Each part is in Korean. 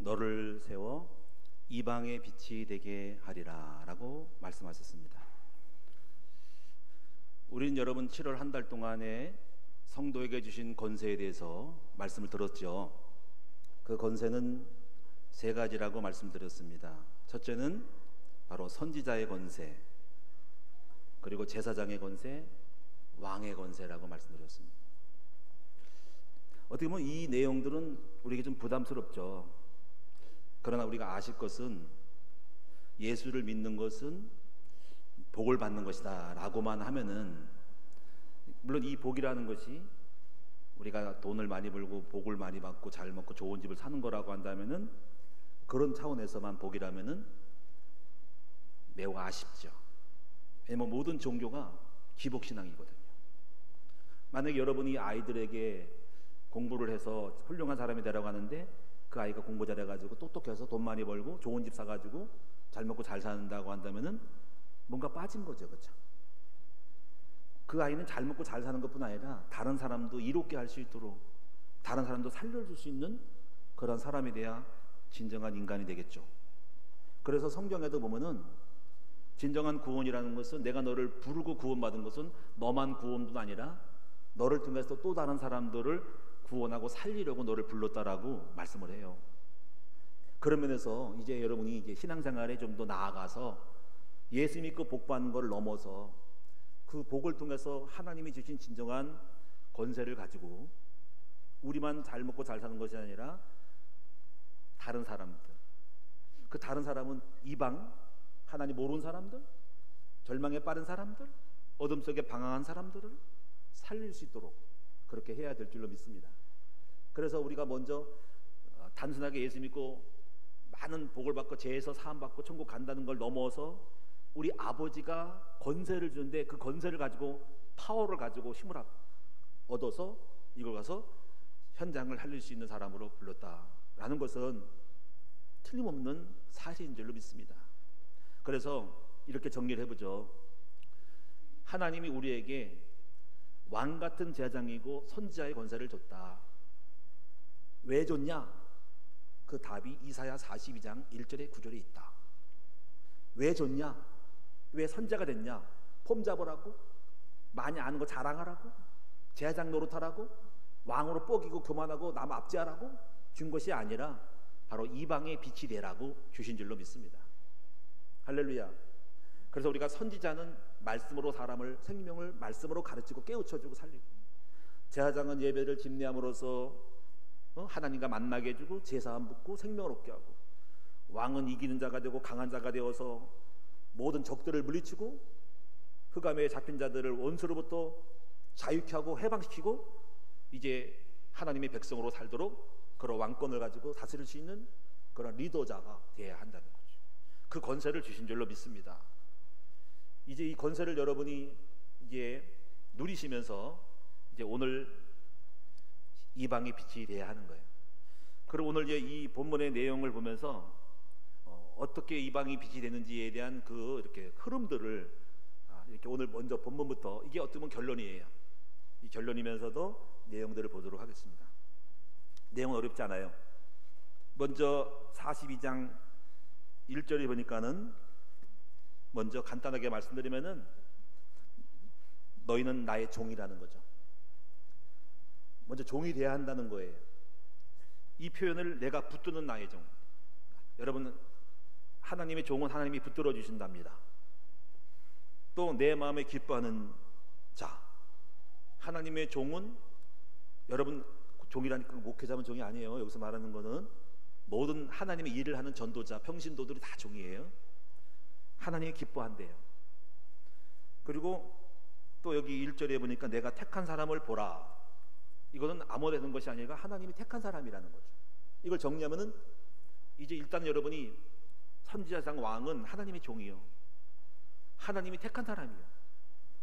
너를 세워 이방의 빛이 되게 하리라 라고 말씀하셨습니다. 우리는 여러분 7월 한 달 동안에 성도에게 주신 권세에 대해서 말씀을 들었죠. 그 권세는 세 가지라고 말씀드렸습니다. 첫째는 바로 선지자의 권세, 그리고 제사장의 권세, 왕의 권세라고 말씀드렸습니다. 어떻게 보면 이 내용들은 우리에게 좀 부담스럽죠. 그러나 우리가 아실 것은 예수를 믿는 것은 복을 받는 것이다 라고만 하면은, 물론 이 복이라는 것이 우리가 돈을 많이 벌고 복을 많이 받고 잘 먹고 좋은 집을 사는 거라고 한다면은, 그런 차원에서만 복이라면은 매우 아쉽죠. 왜냐면 모든 종교가 기복신앙이거든요. 만약에 여러분이 아이들에게 공부를 해서 훌륭한 사람이 되라고 하는데 그 아이가 공부 잘해가지고 똑똑해서 돈 많이 벌고 좋은 집 사가지고 잘 먹고 잘 산다고 한다면은 뭔가 빠진 거죠, 그렇죠? 그 아이는 잘 먹고 잘 사는 것뿐 아니라 다른 사람도 이롭게 할 수 있도록, 다른 사람도 살려줄 수 있는 그런 사람이 돼야 진정한 인간이 되겠죠. 그래서 성경에도 보면은 진정한 구원이라는 것은, 내가 너를 부르고 구원받은 것은 너만 구원도 아니라 너를 통해서 또 다른 사람들을 구원하고 살리려고 너를 불렀다라고 말씀을 해요. 그런 면에서 이제 여러분이 이제 신앙생활에 좀 더 나아가서 예수 믿고 복 받는 걸 넘어서 그 복을 통해서 하나님이 주신 진정한 권세를 가지고 우리만 잘 먹고 잘 사는 것이 아니라 다른 사람들, 그 다른 사람은 이방, 하나님 모르는 사람들, 절망에 빠른 사람들, 어둠 속에 방황한 사람들을 살릴 수 있도록 그렇게 해야 될 줄로 믿습니다. 그래서 우리가 먼저 단순하게 예수 믿고 많은 복을 받고 죄에서 사함 받고 천국 간다는 걸 넘어서 우리 아버지가 권세를 주는데 그 권세를 가지고, 파워를 가지고 힘을 얻어서 이걸 가서 현장을 살릴 수 있는 사람으로 불렀다라는 것은 틀림없는 사실인 줄로 믿습니다. 그래서 이렇게 정리를 해보죠. 하나님이 우리에게 왕 같은 제사장이고 선지자의 권세를 줬다. 왜 줬냐? 그 답이 이사야 42장 1절의 9절에 있다. 왜 줬냐? 왜 선지자가 됐냐? 폼 잡으라고? 많이 아는 거 자랑하라고? 제사장 노릇하라고? 왕으로 뽀기고 교만하고 남 압제하라고 준 것이 아니라 바로 이방의 빛이 되라고 주신 줄로 믿습니다. 할렐루야. 그래서 우리가 선지자는 말씀으로 사람을, 생명을 말씀으로 가르치고 깨우쳐주고 살리고, 제사장은 예배를 집례함으로써 하나님과 만나게 해주고 제사함 붓고 생명을 얻게 하고, 왕은 이기는 자가 되고 강한 자가 되어서 모든 적들을 물리치고 흑암에 잡힌 자들을 원수로부터 자유케 하고 해방시키고 이제 하나님의 백성으로 살도록 그런 왕권을 가지고 다스릴 수 있는 그런 리더자가 되어야 한다는 거죠. 그 권세를 주신 줄로 믿습니다. 이제 이 권세를 여러분이 이제 누리시면서 이제 오늘 이방의 빛이 되어야 하는 거예요. 그리고 오늘 이제 이 본문의 내용을 보면서 어떻게 이방이 빛이 되는지에 대한 그 이렇게 흐름들을 이렇게 오늘 먼저 본문부터, 이게 어떻게 보면 결론이에요. 이 결론이면서도 내용들을 보도록 하겠습니다. 내용은 어렵지 않아요. 먼저 42장 1절에 보니까는 먼저 간단하게 말씀드리면은 너희는 나의 종이라는 거죠. 먼저 종이 돼야 한다는 거예요. 이 표현을 내가 붙드는 나의 종. 여러분, 하나님의 종은 하나님이 붙들어 주신답니다. 또 내 마음에 기뻐하는 자, 하나님의 종은, 여러분 종이라니까 목회자면 종이 아니에요. 여기서 말하는 거는 모든 하나님의 일을 하는 전도자, 평신도들이 다 종이에요. 하나님이 기뻐한대요. 그리고 또 여기 1절에 보니까 내가 택한 사람을 보라. 이거는 아무 데는 것이 아니라 하나님이 택한 사람이라는 거죠. 이걸 정리하면은 이제 일단 여러분이 선지자상 왕은 하나님의 종이요, 하나님이 택한 사람이요,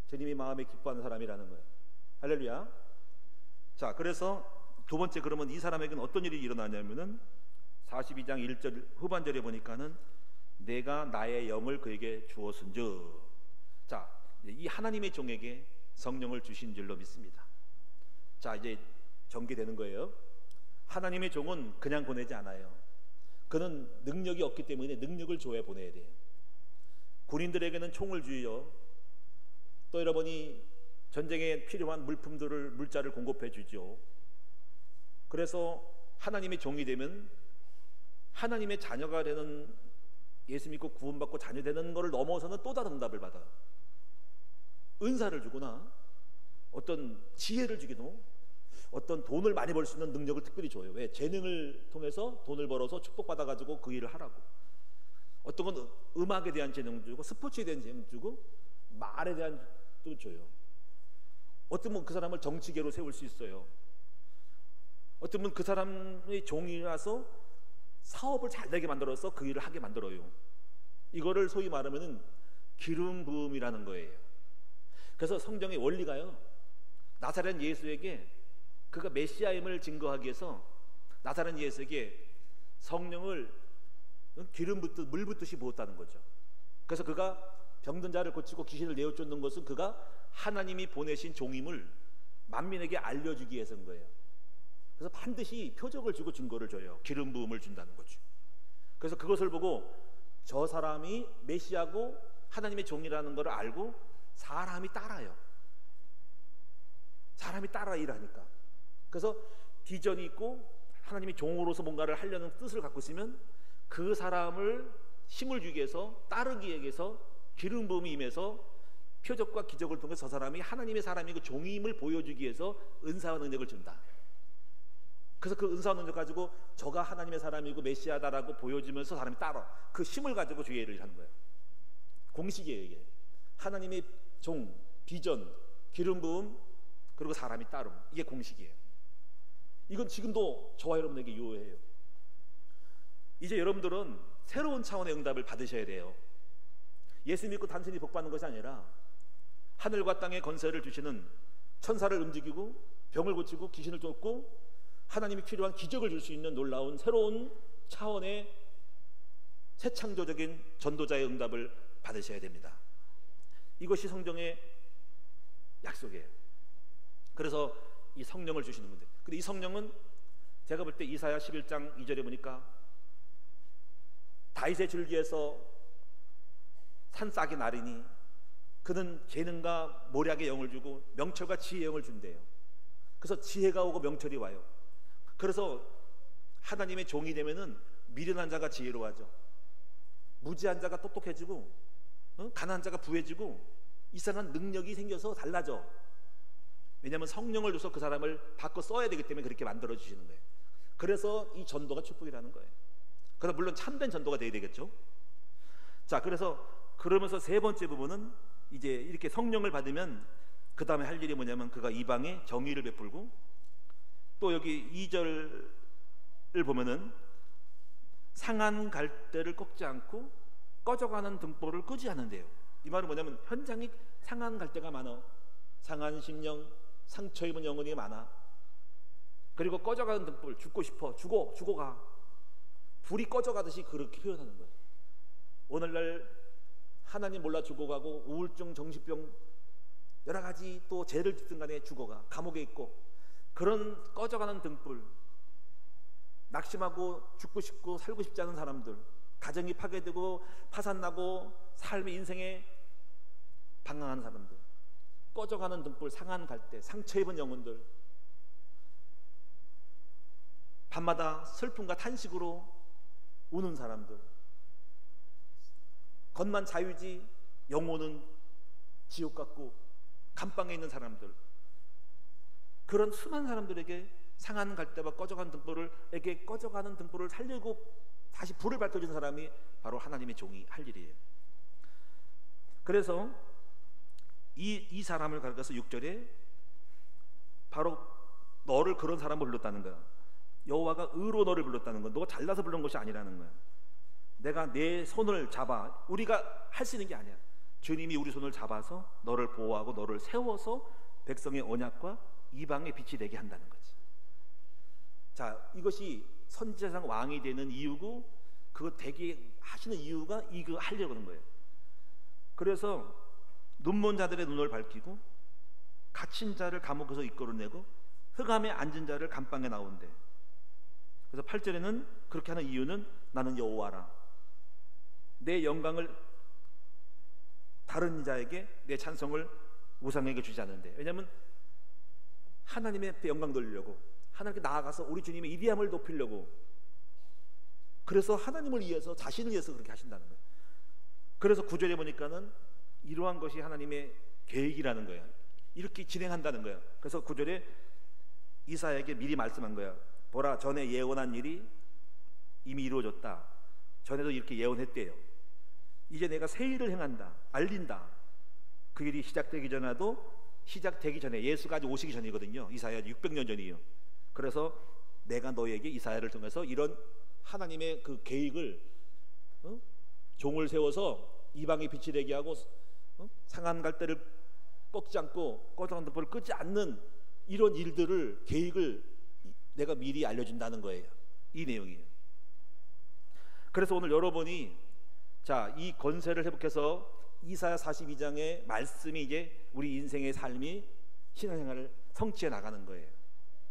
주님이 마음에 기뻐하는 사람이라는 거예요. 할렐루야. 자, 그래서 두 번째, 그러면 이 사람에게는 어떤 일이 일어나냐면은 42장 1절 후반절에 보니까는 내가 나의 영을 그에게 주었은즉, 자, 이 하나님의 종에게 성령을 주신 줄로 믿습니다. 자, 이제 전개되는 거예요. 하나님의 종은 그냥 보내지 않아요. 그는 능력이 없기 때문에 능력을 줘야 보내야 돼요. 군인들에게는 총을 주요. 또 여러분이 전쟁에 필요한 물자를 공급해 주죠. 그래서 하나님의 종이 되면 하나님의 자녀가 되는, 예수 믿고 구원받고 자녀 되는 것을 넘어서는 또 다른 응답을 받아. 은사를 주거나 어떤 지혜를 주기도, 어떤 돈을 많이 벌 수 있는 능력을 특별히 줘요. 왜? 재능을 통해서 돈을 벌어서 축복받아가지고 그 일을 하라고. 어떤 건 음악에 대한 재능 주고, 스포츠에 대한 재능 주고, 말에 대한 또 줘요. 어떤 분 그 사람을 정치계로 세울 수 있어요. 어떤 분 그 사람의 종이라서 사업을 잘 되게 만들어서 그 일을 하게 만들어요. 이거를 소위 말하면은 기름 부음이라는 거예요. 그래서 성경의 원리가요, 나사렛 예수에게, 그가 메시아임을 증거하기 위해서 나사렛 예수에게 성령을 기름 붓듯 물 붓듯이 부었다는 거죠. 그래서 그가 병든 자를 고치고 귀신을 내어 쫓는 것은 그가 하나님이 보내신 종임을 만민에게 알려주기 위해서인 거예요. 그래서 반드시 표적을 주고 증거를 줘요. 기름 부음을 준다는 거죠. 그래서 그것을 보고 저 사람이 메시아고 하나님의 종이라는 걸 알고 사람이 따라요. 사람이 따라 일하니까. 그래서 비전이 있고 하나님의 종으로서 뭔가를 하려는 뜻을 갖고 있으면 그 사람을 힘을 주기 위해서, 따르기 위해서 기름 부음이 임해서 표적과 기적을 통해 저 사람이 하나님의 사람이고 종임을 보여주기 위해서 은사와 능력을 준다. 그래서 그 은사와 능력 가지고 저가 하나님의 사람이고 메시아다라고 보여주면서 사람이 따라 그 힘을 가지고 주의 일을 하는 거예요. 공식이에요 이게. 하나님의 종, 비전, 기름 부음, 그리고 사람이 따름, 이게 공식이에요. 이건 지금도 저와 여러분에게 유효해요. 이제 여러분들은 새로운 차원의 응답을 받으셔야 돼요. 예수 믿고 단순히 복받는 것이 아니라 하늘과 땅의 권세를 주시는, 천사를 움직이고 병을 고치고 귀신을 쫓고 하나님이 필요한 기적을 줄 수 있는 놀라운 새로운 차원의 새 창조적인 전도자의 응답을 받으셔야 됩니다. 이것이 성경의 약속이에요. 그래서 이 성령을 주시는 분들, 근데 이 성령은 제가 볼 때 이사야 11장 2절에 보니까 다윗의 줄기에서 산싹이 나리니 그는 재능과 모략의 영을 주고 명철과 지혜의 영을 준대요. 그래서 지혜가 오고 명철이 와요. 그래서 하나님의 종이 되면은 미련한 자가 지혜로워하죠. 무지한 자가 똑똑해지고, 가난한 자가 부해지고, 이상한 능력이 생겨서 달라져. 왜냐하면 성령을 줘서 그 사람을 바꿔 써야 되기 때문에 그렇게 만들어 주시는 거예요. 그래서 이 전도가 축복이라는 거예요. 그래서 물론 참된 전도가 돼야 되겠죠. 자, 그러면서 세 번째 부분은 이제 이렇게 성령을 받으면 그 다음에 할 일이 뭐냐면 그가 이방에 정의를 베풀고, 또 여기 2절을 보면은 상한 갈대를 꺾지 않고 꺼져가는 등불을 끄지 않는데요. 이 말은 뭐냐면 현장이 상한 갈대가 많아. 상한 심령, 상처 입은 영혼이 많아. 그리고 꺼져가는 등불, 죽고 싶어, 죽어가. 불이 꺼져가듯이 그렇게 표현하는 거예요. 오늘날 하나님 몰라 죽어가고 우울증, 정신병, 여러 가지 또 죄를 짓든 간에 죽어가, 감옥에 있고, 그런 꺼져가는 등불, 낙심하고 죽고 싶고 살고 싶지 않은 사람들, 가정이 파괴되고 파산나고 삶의 인생에 방황하는 사람들, 꺼져가는 등불, 상한 갈대, 상처 입은 영혼들, 밤마다 슬픔과 탄식으로 우는 사람들, 겉만 자유지 영혼은 지옥 같고 감방에 있는 사람들, 그런 수많은 사람들에게 상한 갈대와 꺼져가는 등불을 살리고 다시 불을 밝혀주는 사람이 바로 하나님의 종이 할 일이에요. 그래서 이 사람을 가르쳐서 6절에 바로 너를 그런 사람을 불렀다는 거야. 여호와가 의로 너를 불렀다는 거야. 너가 잘나서 부른 것이 아니라는 거야. 내가 내 손을 잡아, 우리가 할 수 있는 게 아니야. 주님이 우리 손을 잡아서 너를 보호하고 너를 세워서 백성의 언약과 이방의 빛이 되게 한다는 거지. 자, 이것이 선지자상 왕이 되는 이유고, 그거 되게 하시는 이유가 이거 하려고 하는 거예요. 그래서 눈먼 자들의 눈을 밝히고 갇힌 자를 감옥에서 이끌어내고 흑암에 앉은 자를 감방에 나온대. 그래서 8절에는 그렇게 하는 이유는 나는 여호와라. 내 영광을 다른 자에게, 내 찬송을 우상에게 주지 않는데, 왜냐하면 하나님의 영광 돌리려고, 하나님께 나아가서 우리 주님의 위대함을 높이려고, 그래서 하나님을 위해서, 자신을 위해서 그렇게 하신다는 거예요. 그래서 9절에 보니까는 이러한 것이 하나님의 계획이라는 거예요. 이렇게 진행한다는 거예요. 그래서 9절에 이사야에게 미리 말씀한 거예요. 보라, 전에 예언한 일이 이미 이루어졌다. 전에도 이렇게 예언했대요. 이제 내가 새 일을 행한다, 알린다. 그 일이 시작되기 전에 예수가 아직 오시기 전이거든요. 이사야 600년 전이에요. 그래서 내가 너에게 이사야를 통해서 이런 하나님의 그 계획을, 종을 세워서 이방의 빛이 되게 하고, 상한 갈대를 꺾지 않고 꺼져간 덕불을 끄지 않는 이런 일들을, 계획을 내가 미리 알려준다는 거예요. 이 내용이에요. 그래서 오늘 여러분이 이 권세를 회복해서 이사야 42장의 말씀이 이제 우리 인생의 삶이, 신앙생활을 성취해 나가는 거예요.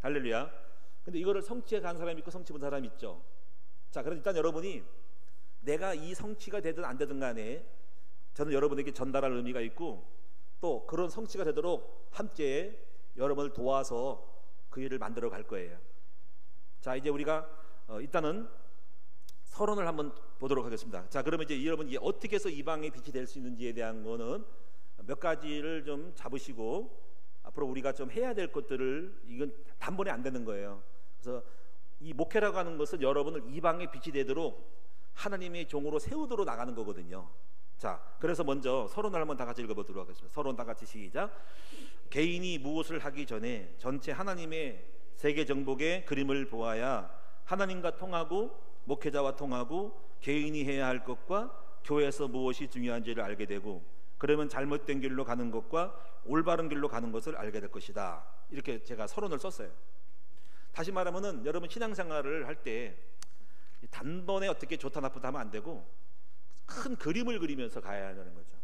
할렐루야. 근데 이거를 성취해 간 사람이 있고 성취 본 사람이 있죠. 그래서 일단 여러분이 내가 이 성취가 되든 안 되든 간에 저는 여러분에게 전달할 의미가 있고, 또 그런 성취가 되도록 함께 여러분을 도와서 그 일을 만들어 갈 거예요. 이제 우리가 일단은 서론을 한번 보도록 하겠습니다. 그러면 이제 여러분이 어떻게 해서 이방의 빛이 될 수 있는지에 대한 거는 몇 가지를 좀 잡으시고, 앞으로 우리가 좀 해야 될 것들을, 이건 단번에 안 되는 거예요. 그래서 이 목회라고 하는 것은 여러분을 이방의 빛이 되도록 하나님의 종으로 세우도록 나가는 거거든요. 그래서 먼저 서론을 한번 다 같이 읽어보도록 하겠습니다. 서론 다 같이 시작. 개인이 무엇을 하기 전에 전체 하나님의 세계 정복의 그림을 보아야 하나님과 통하고, 목회자와 통하고, 개인이 해야 할 것과 교회에서 무엇이 중요한지를 알게 되고, 그러면 잘못된 길로 가는 것과 올바른 길로 가는 것을 알게 될 것이다. 이렇게 제가 서론을 썼어요. 다시 말하면은 여러분 신앙생활을 할 때 단번에 어떻게 좋다 나쁘다 하면 안 되고, 큰 그림을 그리면서 가야 하는 거죠.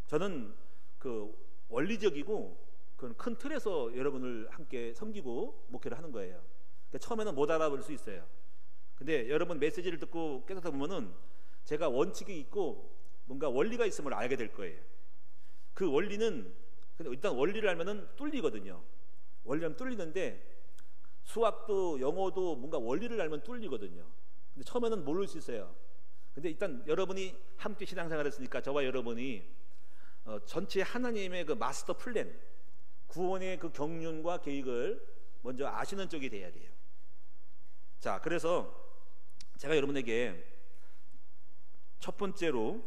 저는 그 원리적이고 큰 틀에서 여러분을 함께 섬기고 목회를 하는 거예요. 그러니까 처음에는 못 알아볼 수 있어요. 근데 여러분 메시지를 듣고 깨닫다 보면은 제가 원칙이 있고 뭔가 원리가 있음을 알게 될 거예요. 그 원리는, 근데 일단 원리를 알면은 뚫리거든요. 원리하면 뚫리는데, 수학도 영어도 뭔가 원리를 알면 뚫리거든요. 근데 처음에는 모를 수 있어요. 근데 일단 여러분이 함께 신앙생활을 했으니까 저와 여러분이 전체 하나님의 그 마스터 플랜, 구원의 그 경륜과 계획을 먼저 아시는 쪽이 돼야 돼요. 그래서 제가 여러분에게 첫 번째로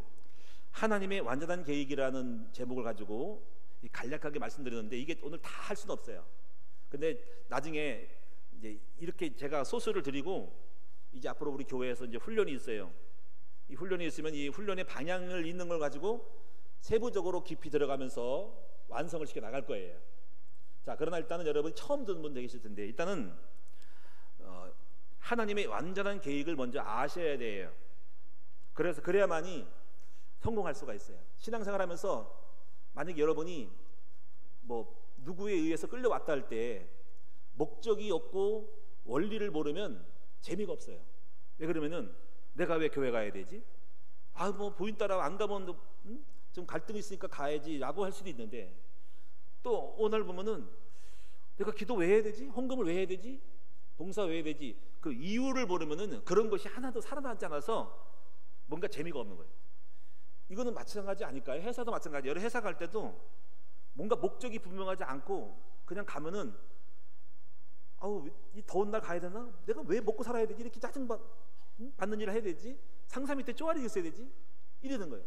하나님의 완전한 계획이라는 제목을 가지고 간략하게 말씀드렸는데, 이게 오늘 다 할 수는 없어요. 근데 나중에 이제 이렇게 제가 소스를 드리고, 이제 앞으로 우리 교회에서 이제 훈련이 있어요. 이 훈련이 있으면 이 훈련의 방향을 있는 걸 가지고 세부적으로 깊이 들어가면서 완성을 시켜 나갈 거예요. 그러나 일단은 여러분이 처음 듣는 분 되실 텐데, 일단은 하나님의 완전한 계획을 먼저 아셔야 돼요. 그래야만이 성공할 수가 있어요. 신앙생활하면서 만약에 여러분이 뭐 누구에 의해서 끌려왔다 할 때 목적이 없고 원리를 모르면 재미가 없어요. 왜 그러면은 내가 왜 교회 가야 되지? 뭐 부인 따라 안 가면 좀 갈등이 있으니까 가야지라고 할 수도 있는데, 또 오늘 보면은 내가 기도 왜 해야 되지? 헌금을 왜 해야 되지? 봉사 왜 해야 되지? 그 이유를 모르면은 그런 것이 하나도 살아나지 않아서 뭔가 재미가 없는 거예요. 이거는 마찬가지 아닐까요? 회사도 마찬가지. 여러 회사 갈 때도 뭔가 목적이 분명하지 않고 그냥 가면은 이 더운 날 가야 되나? 내가 왜 먹고 살아야 되지? 이렇게 짜증 받는 일을 해야 되지? 상사 밑에 쪼아리 있어야 되지? 이러는 거예요.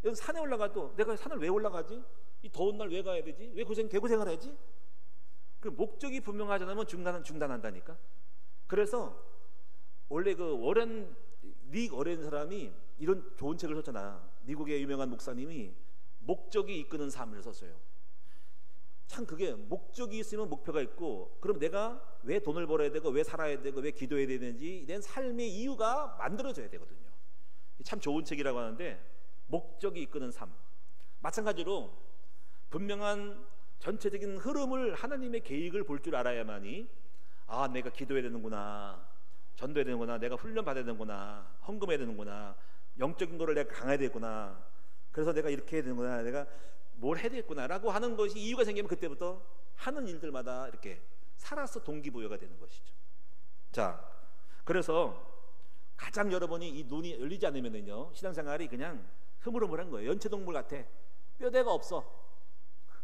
여기 산에 올라가도 내가 산을 왜 올라가지? 이 더운 날 왜 가야 되지? 왜 개고생을 하지? 그 목적이 분명하지 않으면 중단한다니까. 그래서 원래 그 릭 워렌 사람이 이런 좋은 책을 썼잖아. 미국의 유명한 목사님이 목적이 이끄는 삶을 썼어요. 참 그게 목적이 있으면 목표가 있고, 그럼 내가 왜 돈을 벌어야 되고 왜 살아야 되고 왜 기도해야 되는지 이런 삶의 이유가 만들어져야 되거든요. 참 좋은 책이라고 하는데, 목적이 이끄는 삶. 마찬가지로 분명한 전체적인 흐름을, 하나님의 계획을 볼 줄 알아야만이 내가 기도해야 되는구나, 전도해야 되는구나, 내가 훈련 받아야 되는구나, 헌금해야 되는구나, 영적인 거를 내가 강해야 되겠구나, 그래서 내가 이렇게 해야 되는구나, 내가 뭘 해야 되겠구나 라고 하는 것이 이유가 생기면 그때부터 하는 일들마다 이렇게 살아서 동기부여가 되는 것이죠. 자, 그래서 가장 여러분이 이 눈이 열리지 않으면은요, 신앙생활이 그냥 흐물흐물한 거예요. 연체동물 같아. 뼈대가 없어.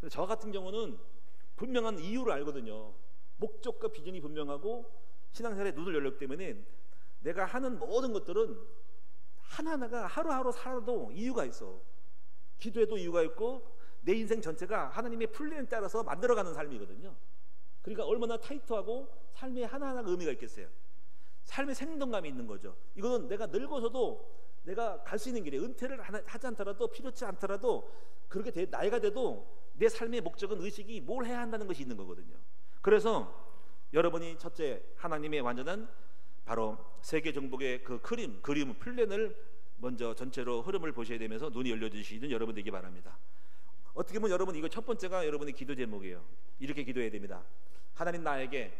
저 같은 경우는 분명한 이유를 알거든요. 목적과 비전이 분명하고 신앙생활에 눈을 열렸기 때문에 내가 하는 모든 것들은 하나하나가 하루하루 살아도 이유가 있어. 기도에도 이유가 있고 내 인생 전체가 하나님의 플랜에 따라서 만들어가는 삶이거든요. 그러니까 얼마나 타이트하고 삶에 하나하나가 의미가 있겠어요. 삶의 생동감이 있는 거죠. 이거는 내가 늙어서도 내가 갈 수 있는 길에 은퇴를 하지 않더라도, 필요치 않더라도, 그렇게 나이가 돼도 내 삶의 목적은, 의식이 뭘 해야 한다는 것이 있는 거거든요. 그래서 여러분이 첫째, 하나님의 완전한 바로 세계 정복의 그 그림, 플랜을 먼저 전체로 흐름을 보셔야 되면서 눈이 열려주시는 여러분 되기 바랍니다. 어떻게 보면 여러분, 이거 첫 번째가 여러분의 기도 제목이에요. 이렇게 기도해야 됩니다. 하나님, 나에게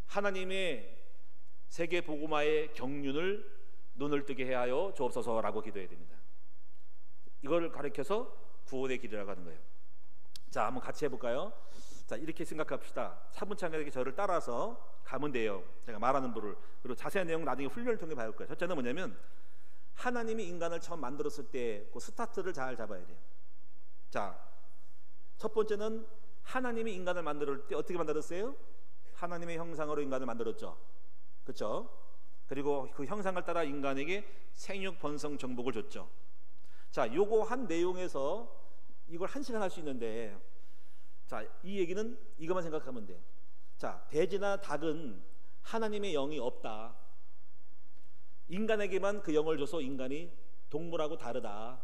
하나님의 세계 복음화의 경륜을 눈을 뜨게 해 하여 주옵소서라고 기도해야 됩니다. 이걸 가리켜서 구원의 길이라고 하는 거예요. 자, 한번 같이 해볼까요? 자, 이렇게 생각합시다. 차분차분하게 저를 따라서 가면 돼요. 제가 말하는 부를. 그리고 자세한 내용 나중에 훈련을 통해 배울 거예요. 첫째는 뭐냐면, 하나님이 인간을 처음 만들었을 때 그 스타트를 잘 잡아야 돼요. 자, 첫 번째는 하나님이 인간을 만들 때 어떻게 만들었어요? 하나님의 형상으로 인간을 만들었죠. 그렇죠? 그리고 그 형상을 따라 인간에게 생육, 번성, 정복을 줬죠. 자, 요거 한 내용에서 이걸 1시간 할 수 있는데, 자, 이 얘기는 이것만 생각하면 돼. 자, 돼지나 닭은 하나님의 영이 없다. 인간에게만 그 영을 줘서 인간이 동물하고 다르다.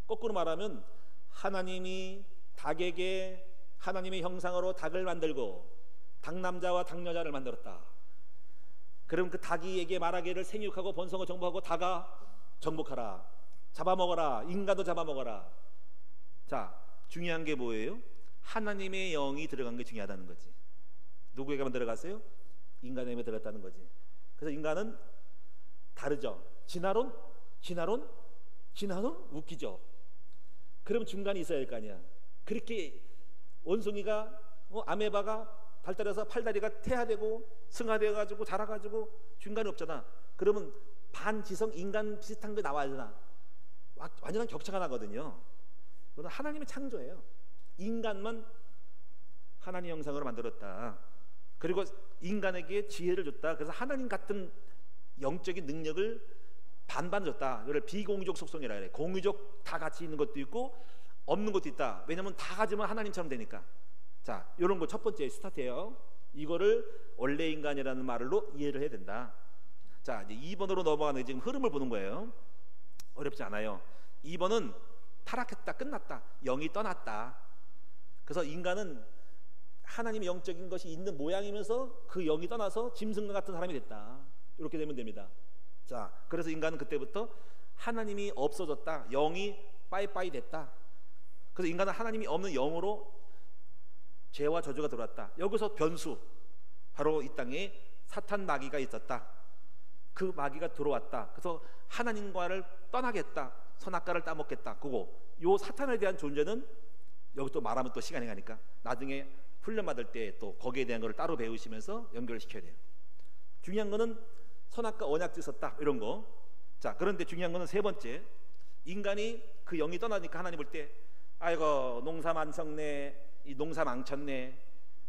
거꾸로 말하면 하나님이 닭에게 하나님의 형상으로 닭을 만들고 닭남자와 닭여자를 만들었다. 그럼 그 닭이에게 말하기를 생육하고 번성하고 정복하고 닭아 정복하라, 잡아먹어라, 인간도 잡아먹어라. 자, 중요한 게 뭐예요? 하나님의 영이 들어간 게 중요하다는 거지. 누구에게만 들어갔어요? 인간에게만 들어갔다는 거지. 그래서 인간은 다르죠. 진화론 웃기죠. 그럼 중간이 있어야 할 거 아니야. 그렇게 원숭이가 아메바가 발달해서 팔다리가 태아되고 승하되어가지고 자라가지고 중간이 없잖아. 그러면 반지성 인간 비슷한 게 나와야 되나? 완전한 격차가 나거든요. 그건 하나님의 창조예요. 인간만 하나님 형상으로 만들었다. 그리고 인간에게 지혜를 줬다. 그래서 하나님 같은 영적인 능력을 반반 줬다. 이걸 비공유적 속성이라 그래. 공유적 다 같이 있는 것도 있고 없는 것도 있다. 왜냐하면 다 가지면 하나님처럼 되니까. 자, 이런 거 첫 번째 스타트예요. 이거를 원래 인간이라는 말로 이해를 해야 된다. 자, 이제 2번으로 넘어가는 지금 흐름을 보는 거예요. 어렵지 않아요. 2번은 타락했다, 끝났다, 영이 떠났다. 그래서 인간은 하나님의 영적인 것이 있는 모양이면서 그 영이 떠나서 짐승과 같은 사람이 됐다. 이렇게 되면 됩니다. 자, 그래서 인간은 그때부터 하나님이 없어졌다, 영이 빠이빠이 됐다. 그래서 인간은 하나님이 없는 영으로 죄와 저주가 들어왔다. 여기서 변수, 바로 이 땅에 사탄 마귀가 있었다. 그 마귀가 들어왔다. 그래서 하나님과를 떠나겠다, 선악과를 따먹겠다. 그거, 요 사탄에 대한 존재는 여기 또 말하면 또 시간이 가니까 나중에 훈련 받을 때 또 거기에 대한 걸 따로 배우시면서 연결시켜야 돼요. 중요한 거는 선악과 언약지 썼다, 이런 거. 자, 그런데 중요한 거는 세 번째, 인간이 그 영이 떠나니까 하나님 볼 때 아이고 농사 많썩네, 이 농사 망쳤네,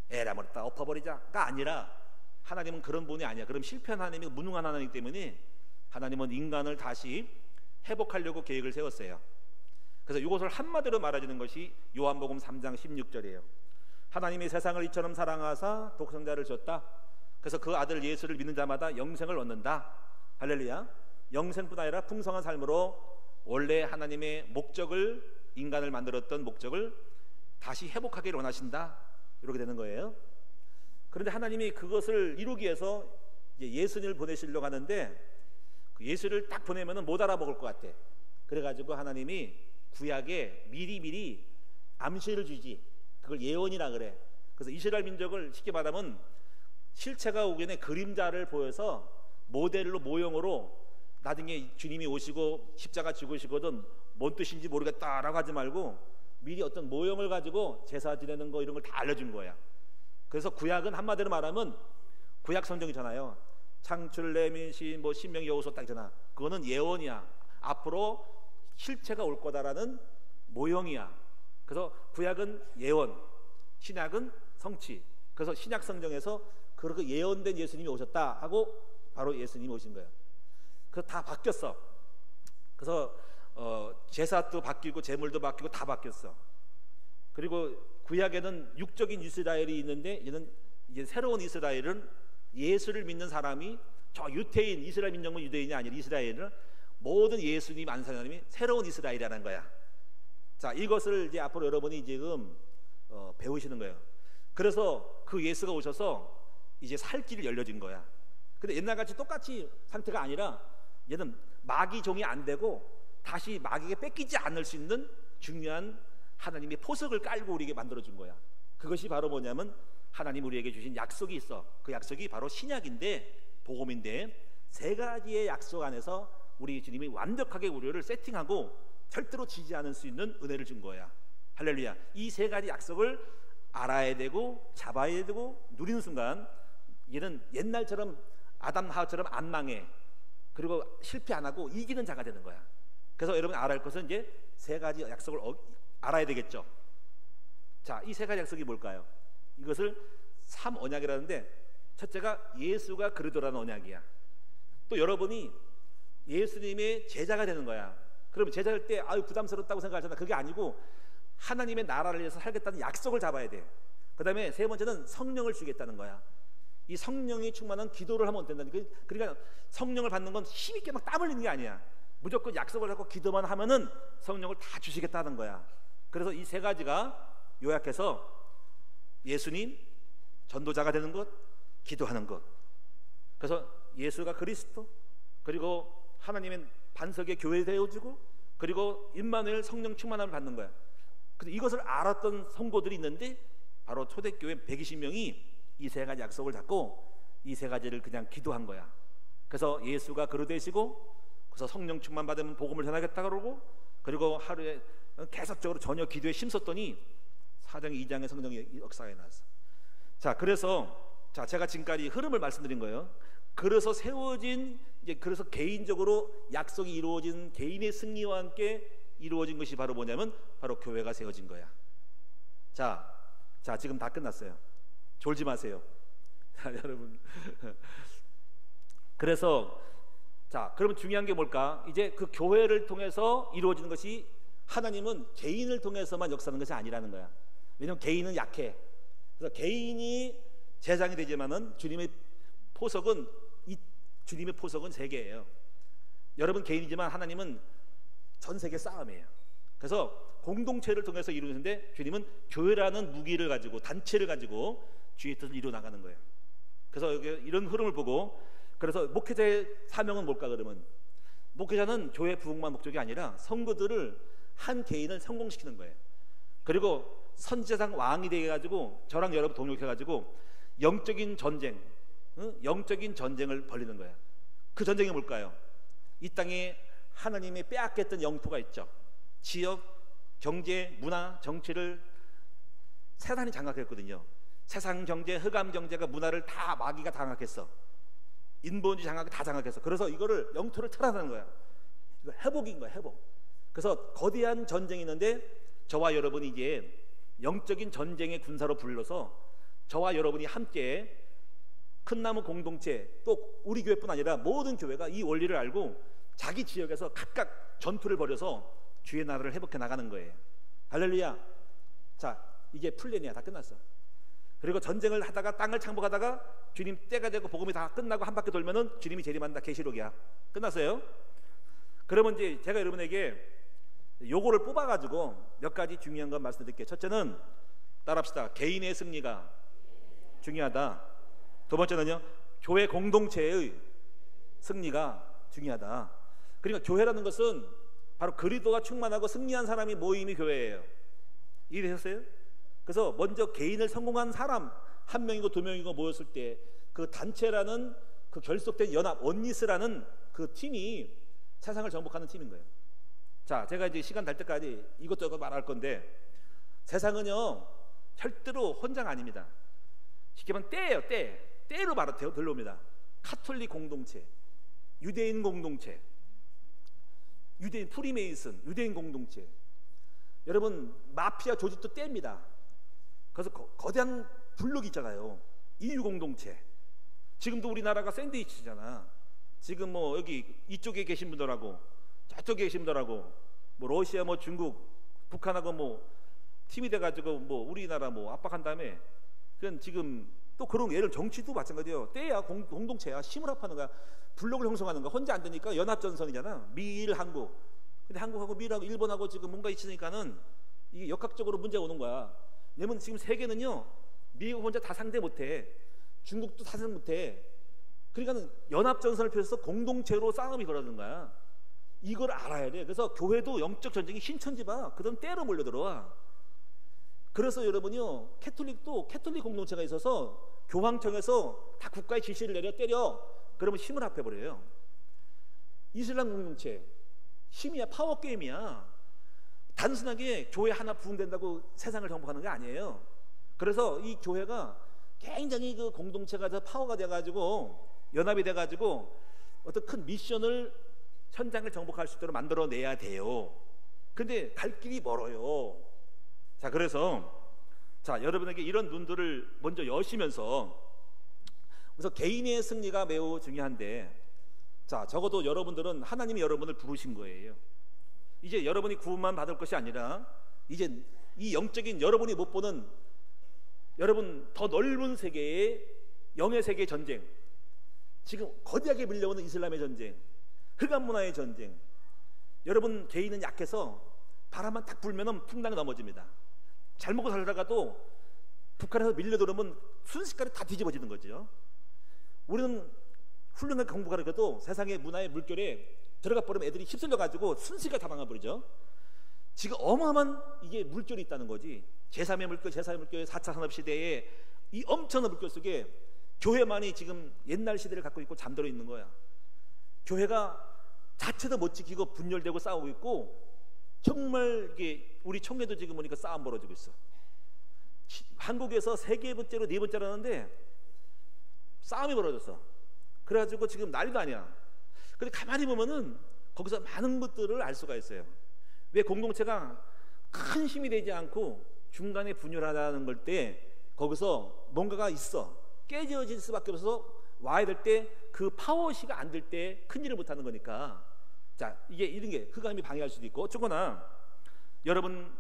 에라 모르다 엎어버리자가 아니라, 하나님은 그런 분이 아니야. 그럼 실패한 하나님이 무능한 하나님이기 때문에 하나님은 인간을 다시 회복하려고 계획을 세웠어요. 그래서 이것을 한마디로 말해주는 것이 요한복음 3장 16절이에요. 하나님이 세상을 이처럼 사랑하사 독생자를 줬다. 그래서 그 아들 예수를 믿는 자마다 영생을 얻는다. 할렐루야. 영생뿐 아니라 풍성한 삶으로 원래 하나님의 목적을, 인간을 만들었던 목적을 다시 회복하기를 원하신다. 이렇게 되는 거예요. 그런데 하나님이 그것을 이루기 위해서 예수님을 보내시려고 하는데, 그 예수를 딱 보내면은 못 알아먹을 것 같아. 그래가지고 하나님이 구약에 미리 암시를 주지. 그걸 예언이라 그래. 그래서 이스라엘 민족을 쉽게 말하면 실체가 오기 전에 그림자를 보여서 모델로 모형으로 나중에 주님이 오시고 십자가 죽으시거든 뭔 뜻인지 모르겠다라고 하지 말고 미리 어떤 모형을 가지고 제사 지내는 거 이런 걸 다 알려준 거야. 그래서 구약은 한마디로 말하면 구약 성경이잖아요. 창출, 레위기, 뭐 신명기, 여호수아 딱 있잖아. 그거는 예언이야. 앞으로 실체가 올 거다라는 모형이야. 그래서 구약은 예언, 신약은 성취. 그래서 신약 성경에서 그렇게 예언된 예수님이 오셨다 하고 바로 예수님이 오신 거예요. 그래서 다 바뀌었어. 그래서 제사도 바뀌고 제물도 바뀌고 다 바뀌었어. 그리고 구약에는 육적인 이스라엘이 있는데 이제 새로운 이스라엘은 예수를 믿는 사람이 저 유태인 이스라엘 민족은 유대인이 아니라 이스라엘은 모든 예수님 안 사람이 새로운 이스라엘이라는 거야. 자, 이것을 이제 앞으로 여러분이 지금 배우시는 거예요. 그래서 그 예수가 오셔서 이제 살 길을 열려진 거야. 근데 옛날같이 똑같이 상태가 아니라 얘는 마귀 종이 안 되고 다시 마귀에게 뺏기지 않을 수 있는 중요한 하나님의 포석을 깔고 우리에게 만들어준 거야. 그것이 바로 뭐냐면 하나님 우리에게 주신 약속이 있어. 그 약속이 바로 신약인데 복음인데 세 가지의 약속 안에서 우리 주님이 완벽하게 우리를 세팅하고 절대로 지지 않을 수 있는 은혜를 준 거야. 할렐루야. 이 세 가지 약속을 알아야 되고 잡아야 되고 누리는 순간 얘는 옛날처럼 아담 하와처럼 안 망해. 그리고 실패 안 하고 이기는 자가 되는 거야. 그래서 여러분 알아야 할 것은 이제 세 가지 약속을 알아야 되겠죠. 자, 이 세 가지 약속이 뭘까요? 이것을 삼언약이라는데 첫째가 예수가 그리스도라는 언약이야. 또 여러분이 예수님의 제자가 되는 거야. 그러면 제자일 때 아유 부담스럽다고 생각하잖아. 그게 아니고 하나님의 나라를 위해서 살겠다는 약속을 잡아야 돼. 그 다음에 세 번째는 성령을 주겠다는 거야. 이 성령이 충만한 기도를 하면 된다니까. 그러니까 성령을 받는 건 힘있게 막 땀 흘리는 게 아니야. 무조건 약속을 하고 기도만 하면은 성령을 다 주시겠다는 거야. 그래서 이 세 가지가 요약해서 예수님, 전도자가 되는 것, 기도하는 것. 그래서 예수가 그리스도, 그리고 하나님의 반석의 교회 되어주고, 그리고 임마누엘 성령 충만함을 받는 거야. 근데 이것을 알았던 성도들이 있는데 바로 초대교회 120명이 이 세 가지 약속을 잡고 이 세 가지를 그냥 기도한 거야. 그래서 예수가 그로 되시고, 그래서 성령 충만 받으면 복음을 전하겠다 그러고, 그리고 하루에 계속적으로 전혀 기도에 힘썼더니 4장 2장의 성령의 역사가 나왔어. 자, 그래서 제가 지금까지 흐름을 말씀드린 거예요. 그래서 세워진 그래서 개인적으로 약속이 이루어진 개인의 승리와 함께 이루어진 것이 바로 뭐냐면 바로 교회가 세워진 거야. 자, 지금 다 끝났어요. 졸지 마세요. 여러분. 그래서 그러면 중요한 게 뭘까? 이제 그 교회를 통해서 이루어지는 것이 하나님은 개인을 통해서만 역사하는 것이 아니라는 거야. 왜냐하면 개인은 약해. 그래서 개인이 제장이 되지만은 주님의 포석은 세 개예요. 여러분 개인이지만 하나님은 전 세계 싸움이에요. 그래서 공동체를 통해서 이루는데 주님은 교회라는 무기를 가지고 단체를 가지고 주의 뜻을 이루어 나가는 거예요. 그래서 이런 흐름을 보고 그래서 목회자의 사명은 뭘까? 그러면 목회자는 교회 부흥만 목적이 아니라 성도들을 한 개인을 성공시키는 거예요. 그리고 선지자상 왕이 되게 가지고 저랑 여러분 동역해 가지고 영적인 전쟁, 영적인 전쟁을 벌이는 거예요. 그 전쟁이 뭘까요? 이 땅에 하나님이 빼앗겼던 영토가 있죠. 지역, 경제, 문화, 정치를 세상이 장악했거든요. 세상 경제, 흑암 경제가 문화를 다 마귀가 장악했어. 인본주의 장악이 다 장악했어. 그래서 이거를 영토를 탈환하는 거야. 이거 회복인 거야, 회복. 그래서 거대한 전쟁이 있는데 저와 여러분이 이제 영적인 전쟁의 군사로 불러서 저와 여러분이 함께 큰 나무 공동체, 또 우리 교회뿐 아니라 모든 교회가 이 원리를 알고 자기 지역에서 각각 전투를 벌여서 주의 나라를 회복해 나가는 거예요. 할렐루야. 자, 이게 플랜이야. 다 끝났어. 그리고 전쟁을 하다가 땅을 창복하다가 주님 때가 되고 복음이 다 끝나고 한 바퀴 돌면은 주님이 재림한다. 계시록이야. 끝났어요. 그러면 이제 제가 여러분에게 요거를 뽑아가지고 몇 가지 중요한 건 말씀드릴게요. 첫째는 따라합시다. 개인의 승리가 중요하다. 두 번째는요, 교회 공동체의 승리가 중요하다. 그러니까 교회라는 것은 바로 그리스도가 충만하고 승리한 사람이 모임이 교회예요. 이해되셨어요? 그래서 먼저 개인을 성공한 사람 한 명이고 두 명이고 모였을 때 그 단체라는 그 결속된 연합 원리스라는 그 팀이 세상을 정복하는 팀인 거예요. 자, 제가 이제 시간 날 때까지 이것저것 말할 건데, 세상은요 절대로 혼자가 아닙니다. 쉽게 말하면 때예요. 때로 바로 들어옵니다. 카톨릭 공동체, 유대인 공동체, 유대인 프리메이슨, 유대인 공동체. 여러분, 마피아 조직도 때입니다. 그래서 거대한 블록이 있잖아요. EU 공동체. 지금도 우리나라가 샌드위치잖아. 지금 뭐 여기 이쪽에 계신 분들하고 저쪽에 계신 분들하고 뭐 러시아, 뭐 중국, 북한하고 뭐 팀이 돼가지고 뭐 우리나라 뭐 압박한 다음에, 그건 지금 또 그런 예를, 정치도 마찬가지예요. 때야 공동체야. 힘을 합하는 거야. 블록을 형성하는 거야. 혼자 안 되니까 연합전선이잖아. 미일, 한국. 근데 한국하고 미일하고 일본하고 지금 뭔가 있으니까는 이게 역학적으로 문제가 오는 거야. 왜냐면 지금 세계는요 미국 혼자 다 상대 못해. 중국도 다 상대 못해. 그러니까 연합전선을 펼쳐서 공동체로 싸움이 벌어지는 거야. 이걸 알아야 돼. 그래서 교회도 영적 전쟁이 신천지봐. 그런 때로 몰려들어와. 그래서 여러분이요, 캐톨릭도 캐톨릭 공동체가 있어서 교황청에서 다 국가의 지시를 내려 때려. 그러면 힘을 합해버려요. 이슬람 공동체 힘이야. 파워 게임이야. 단순하게 교회 하나 부흥된다고 세상을 정복하는 게 아니에요. 그래서 이 교회가 굉장히 그 공동체가 파워가 돼가지고 연합이 돼가지고 어떤 큰 미션을, 현장을 정복할 수 있도록 만들어내야 돼요. 근데 갈 길이 멀어요. 자, 그래서 여러분에게 이런 눈들을 먼저 여시면서, 그래서 개인의 승리가 매우 중요한데, 자, 적어도 여러분들은 하나님이 여러분을 부르신 거예요. 이제 여러분이 구원만 받을 것이 아니라 이제 이 영적인 여러분이 못 보는 여러분 더 넓은 세계의 영의 세계의 전쟁, 지금 거대하게 밀려오는 이슬람의 전쟁, 흑암 문화의 전쟁. 여러분 개인은 약해서 바람만 딱 불면은 풍랑이 넘어집니다. 잘 먹고 살다가도 북한에서 밀려들어오면 순식간에 다 뒤집어지는 거죠. 우리는 훌륭하게 공부하려도 세상의 문화의 물결에 들어가 버리면 애들이 휩쓸려가지고 순식간에 다 망가버리죠. 지금 어마어마한 이게 물결이 있다는 거지. 제3의 물결, 제4의 물결, 4차 산업시대에 이 엄청난 물결 속에 교회만이 지금 옛날 시대를 갖고 있고 잠들어 있는 거야. 교회가 자체도 못 지키고 분열되고 싸우고 있고, 정말 이게 우리 총회도 지금 보니까 싸움 벌어지고 있어. 한국에서 세계 번째로 네 번째라는데 싸움이 벌어졌어. 그래가지고 지금 난리도 아니야. 근데 가만히 보면은 거기서 많은 것들을 알 수가 있어요. 왜 공동체가 큰 힘이 되지 않고 중간에 분열하다는 걸 때 거기서 뭔가가 있어. 깨져질 수밖에 없어서 와야 될 때 그 파워시가 안 될 때 큰 일을 못하는 거니까. 자, 이게 이런 게 흑암이 방해할 수도 있고. 어쩌거나 여러분,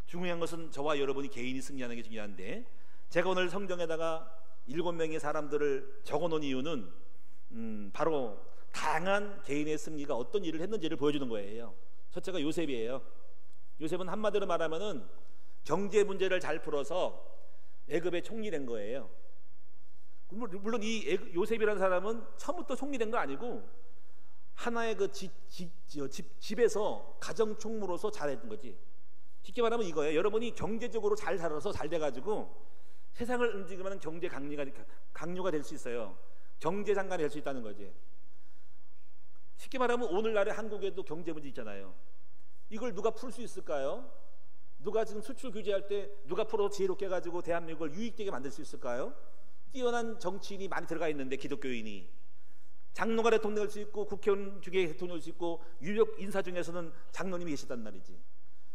중요한 것은 저와 여러분이 개인이 승리하는 게 중요한데, 제가 오늘 성경에다가 7명의 사람들을 적어놓은 이유는 바로 다양한 개인의 승리가 어떤 일을 했는지를 보여주는 거예요. 첫째가 요셉이에요. 요셉은 한마디로 말하면은 경제 문제를 잘 풀어서 애굽의 총리 된 거예요. 물론 이 요셉이라는 사람은 처음부터 총리 된 거 아니고 하나의 그 집에서 가정 총무로서 잘했던 거지. 쉽게 말하면 이거예요. 여러분이 경제적으로 잘 살아서 잘 돼가지고 세상을 움직이면 경제 강요가 될 수 있어요. 경제장관이 될 수 있다는 거지. 쉽게 말하면 오늘날의 한국에도 경제 문제 있잖아요. 이걸 누가 풀 수 있을까요? 누가 지금 수출 규제할 때 누가 풀어서 지혜롭게 해가지고 대한민국을 유익되게 만들 수 있을까요? 뛰어난 정치인이 많이 들어가 있는데, 기독교인이 장로가 대통령 될 수 있고 국회의원 중에 대통령 될 수 있고 유력 인사 중에서는 장로님이 계시단 말이지.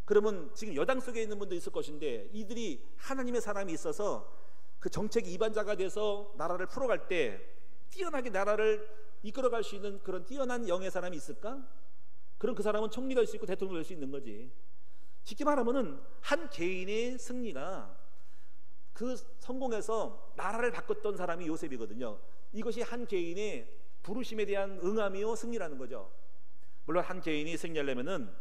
그러면 지금 여당 속에 있는 분도 있을 것인데, 이들이 하나님의 사람이 있어서 그 정책 이반자가 돼서 나라를 풀어갈 때 뛰어나게 나라를 이끌어갈 수 있는 그런 뛰어난 영의 사람이 있을까? 그럼 그 사람은 총리가 될 수 있고 대통령이 될 수 있는 거지. 쉽게 말하면은 한 개인의 승리가 그 성공해서 나라를 바꿨던 사람이 요셉이거든요. 이것이 한 개인의 부르심에 대한 응함이요 승리라는 거죠. 물론 한 개인이 승리하려면은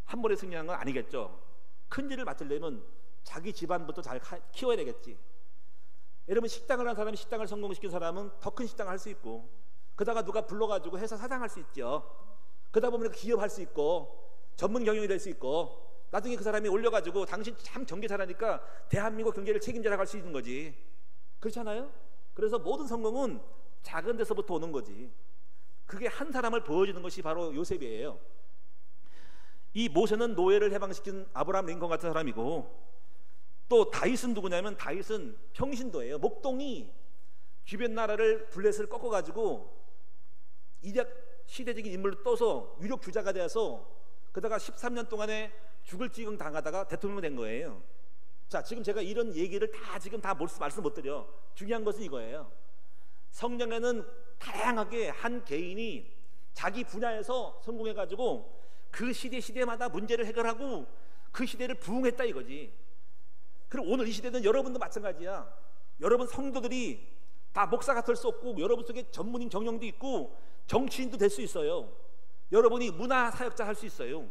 한 번에 승리하는 건 아니겠죠. 큰 일을 맡으려면 자기 집안부터 잘 키워야 되겠지. 여러분, 식당을 한 사람이 식당을 성공시킨 사람은 더 큰 식당을 할 수 있고, 그러다가 누가 불러가지고 회사 사장할 수 있죠. 그러다 보면 기업할 수 있고 전문 경영이 될 수 있고, 나중에 그 사람이 올려가지고 당신 참 경제 잘하니까 대한민국 경제를 책임져라 갈 수 있는 거지. 그렇잖아요? 그래서 모든 성공은 작은 데서부터 오는 거지. 그게 한 사람을 보여주는 것이 바로 요셉이에요. 이 모세는 노예를 해방시킨 아브라함 링컨 같은 사람이고, 또 다윗은 누구냐면 다윗은 평신도예요. 목동이 주변 나라를 블레셋을 꺾어가지고 이제 시대적인 인물로 떠서 유력 부자가 되어서 그다가 13년 동안에 죽을 지경 당하다가 대통령 된 거예요. 자, 지금 제가 이런 얘기를 지금 다 말씀 못 드려. 중요한 것은 이거예요. 성경에는 다양하게 한 개인이 자기 분야에서 성공해가지고 그 시대마다 문제를 해결하고 그 시대를 부흥했다 이거지. 그럼 오늘 이 시대는 여러분도 마찬가지야. 여러분 성도들이 다 목사가 될 수 없고, 여러분 속에 전문인 정령도 있고 정치인도 될 수 있어요. 여러분이 문화사역자 할 수 있어요.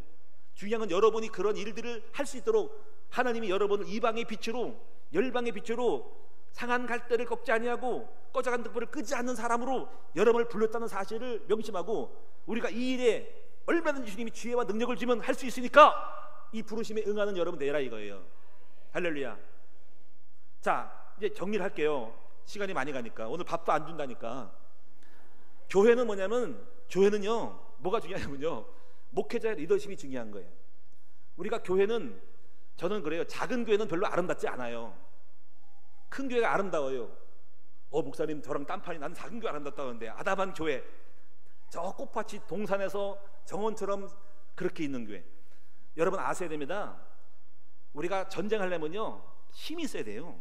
중요한 건 여러분이 그런 일들을 할 수 있도록 하나님이 여러분을 이방의 빛으로, 열방의 빛으로, 상한 갈대를 꺾지 아니하고 꺼져간 등불을 끄지 않는 사람으로 여러분을 불렀다는 사실을 명심하고, 우리가 이 일에 얼마든지 주님이 지혜와 능력을 주면 할 수 있으니까 이 부르심에 응하는 여러분 되라 이거예요. 할렐루야. 자, 이제 정리를 할게요. 시간이 많이 가니까. 오늘 밥도 안 준다니까. 교회는 뭐냐면, 교회는요, 뭐가 중요하냐면요, 목회자의 리더십이 중요한 거예요. 우리가 교회는, 저는 그래요, 작은 교회는 별로 아름답지 않아요. 큰 교회가 아름다워요. 목사님 저랑 딴판이, 나는 작은 교회 아름답다고 하는데, 아담한 교회, 저 꽃밭이 동산에서 정원처럼 그렇게 있는 교회. 여러분 아셔야 됩니다. 우리가 전쟁하려면요 힘이 있어야 돼요.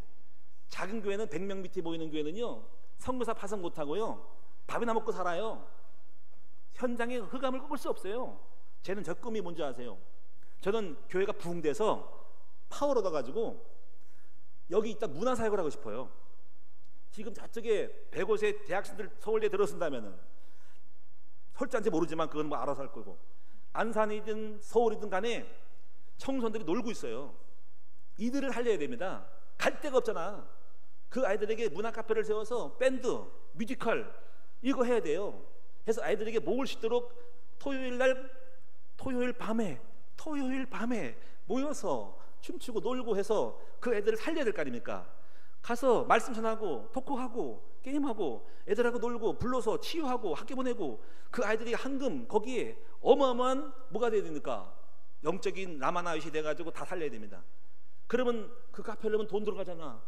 작은 교회는 100명 밑에 모이는 교회는요 선교사 파송 못하고요 밥이나 먹고 살아요. 현장에 흑암을 꺾을 수 없어요. 쟤는 저 꿈이 뭔지 아세요? 저는 교회가 부흥돼서 파워를 얻어가지고 여기 있다 문화사역을 하고 싶어요. 지금 저쪽에 100곳의 대학생들 서울대 들어선다면은, 설자인지 모르지만 그건 뭐 알아서 할 거고, 안산이든 서울이든 간에 청소년들이 놀고 있어요. 이들을 살려야 됩니다. 갈 데가 없잖아. 그 아이들에게 문화 카페를 세워서 밴드, 뮤지컬 이거 해야 돼요. 해서 아이들에게 목을 씻도록 토요일 밤에 모여서 춤추고 놀고 해서 그 애들을 살려야 될 거 아닙니까? 가서 말씀 전하고 토크하고 게임하고 애들하고 놀고 불러서 치유하고 학교 보내고, 그 아이들이 한금 거기에 어마어마한 뭐가 돼야 됩니까? 영적인 라마나윗이 돼가지고 다 살려야 됩니다. 그러면 그 카페를 하면 돈 들어가잖아.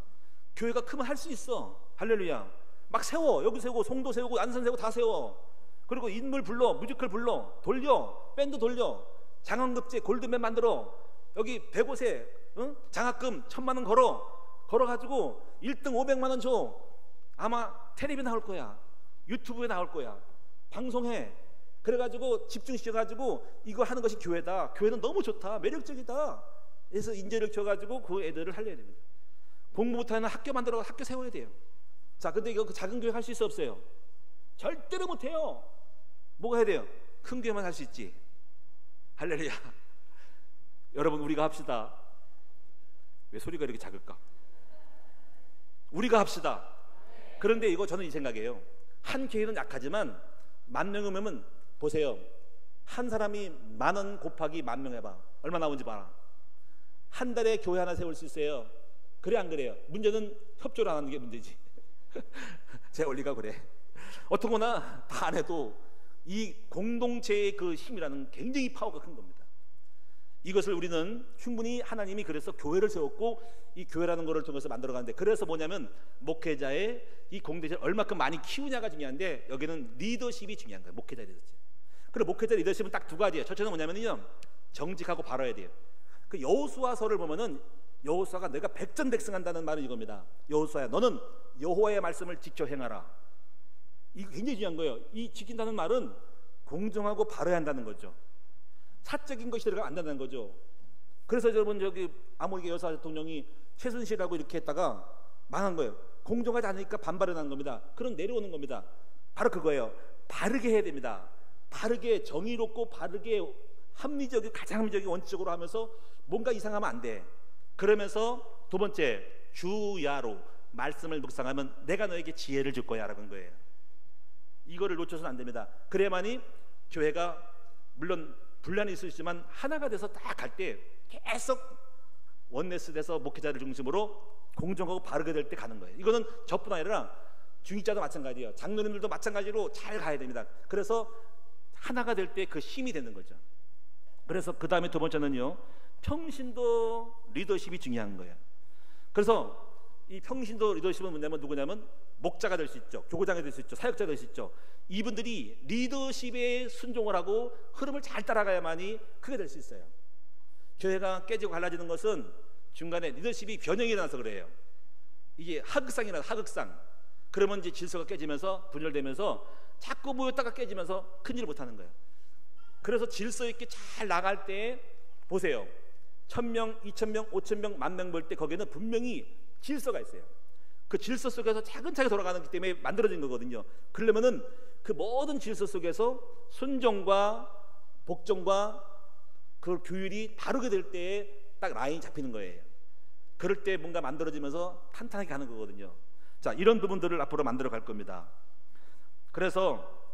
교회가 크면 할 수 있어. 할렐루야. 막 세워. 여기 세우고 송도 세우고 안산 세우고 다 세워. 그리고 인물 불러, 뮤지컬 불러, 돌려, 밴드 돌려, 장원급제 골드맨 만들어. 여기 100곳에 장학금 1000만 원 걸어가지고 1등 500만 원 줘. 아마 텔레비 나올 거야, 유튜브에 나올 거야, 방송해. 그래가지고 집중시켜가지고 이거 하는 것이 교회다. 교회는 너무 좋다, 매력적이다. 그래서 인재력 줘가지고 그 애들을 살려야 됩니다. 공부 못하는 학교 만들어 학교 세워야 돼요. 자, 근데 이거 그 작은 교회 할 수 있어 없어요? 절대로 못해요. 뭐가 해야 돼요? 큰 교회만 할 수 있지. 할렐루야. 여러분 우리가 합시다. 왜 소리가 이렇게 작을까? 우리가 합시다. 그런데 이거 저는 이 생각이에요. 한 교회는 약하지만 10,000명 오면 보세요. 한 사람이 10,000원 곱하기 10,000명 해봐. 얼마 나오는지 봐라. 한 달에 교회 하나 세울 수 있어요. 그래 안 그래요? 문제는 협조를 안 하는 게 문제지. 제 원리가 그래. 어떻거나 다 안 해도 이 공동체의 그 힘이라는 굉장히 파워가 큰 겁니다. 이것을 우리는 충분히 하나님이 그래서 교회를 세웠고 이 교회라는 것을 통해서 만들어가는데, 그래서 뭐냐면 목회자의 이 공동체를 얼마큼 많이 키우냐가 중요한데, 여기는 리더십이 중요한 거예요. 목회자 리더십. 그리고 목회자 리더십은 딱 두 가지예요. 첫째는 뭐냐면요, 정직하고 바라야 돼요. 그 여호수아서를 보면은 여호수아가 내가 백전백승한다는 말은 이겁니다. 여호수아야, 너는 여호와의 말씀을 지켜 행하라. 이거 굉장히 중요한 거예요. 이 지킨다는 말은 공정하고 바라야 한다는 거죠. 사적인 것이 들어가면 안 된다는 거죠. 그래서 여러분 저기 아모리게 여사 대통령이 최순실하고 이렇게 했다가 망한 거예요. 공정하지 않으니까 반발을 하는 겁니다. 그럼 내려오는 겁니다. 바로 그거예요. 바르게 해야 됩니다. 바르게, 정의롭고 바르게, 합리적이고 가장 합리적인 원칙적으로 하면서 뭔가 이상하면 안 돼. 그러면서 두 번째, 주야로 말씀을 묵상하면 내가 너에게 지혜를 줄 거야 라는 거예요. 이거를 놓쳐서는 안 됩니다. 그래야만이 교회가 물론 분란이 있으시지만 하나가 돼서 딱 갈 때 계속 원네스 돼서 목회자를 중심으로 공정하고 바르게 될 때 가는 거예요. 이거는 저뿐 아니라 중직자도 마찬가지예요. 장로님들도 마찬가지로 잘 가야 됩니다. 그래서 하나가 될 때 그 힘이 되는 거죠. 그래서 그 다음에 두 번째는요, 평신도 리더십이 중요한 거예요. 그래서 이 평신도 리더십은 뭐냐면 누구냐면 목자가 될 수 있죠, 교구장이 될 수 있죠, 사역자가 될 수 있죠. 이분들이 리더십에 순종을 하고 흐름을 잘 따라가야만이 크게 될 수 있어요. 교회가 깨지고 갈라지는 것은 중간에 리더십이 변형이 일어나서 그래요. 이게 하극상이라서 하극상. 그러면 이제 질서가 깨지면서 분열되면서 자꾸 모였다가 깨지면서 큰일을 못하는 거예요. 그래서 질서 있게 잘 나갈 때 보세요. 1000명, 2000명, 5000명, 10,000명 볼 때 거기에는 분명히 질서가 있어요. 그 질서 속에서 차근차근 돌아가는 것 때문에 만들어진 거거든요. 그러면은 그 모든 질서 속에서 순종과 복종과 그 규율이 다르게 될 때에 딱 라인이 잡히는 거예요. 그럴 때 뭔가 만들어지면서 탄탄하게 가는 거거든요. 자, 이런 부분들을 앞으로 만들어 갈 겁니다. 그래서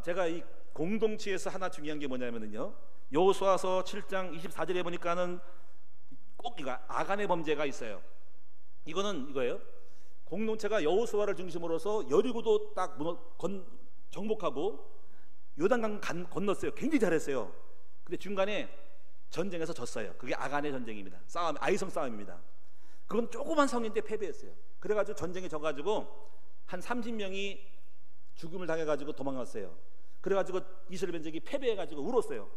제가 이 공동체에서 하나 중요한 게 뭐냐면요, 여호수아서 7장 24절에 보니까는 꼭 이거 아간의 범죄가 있어요. 이거는 이거예요. 공동체가 여호수아를 중심으로서 여리고도 딱 정복하고 요단강 건넜어요. 굉장히 잘했어요. 근데 중간에 전쟁에서 졌어요. 그게 아간의 전쟁입니다. 싸움, 아이성 싸움입니다. 그건 조그만 성인데 패배했어요. 그래가지고 전쟁에 져가지고 한 30명이 죽음을 당해가지고 도망갔어요. 그래가지고 이스라엘 민족이 패배해가지고 울었어요.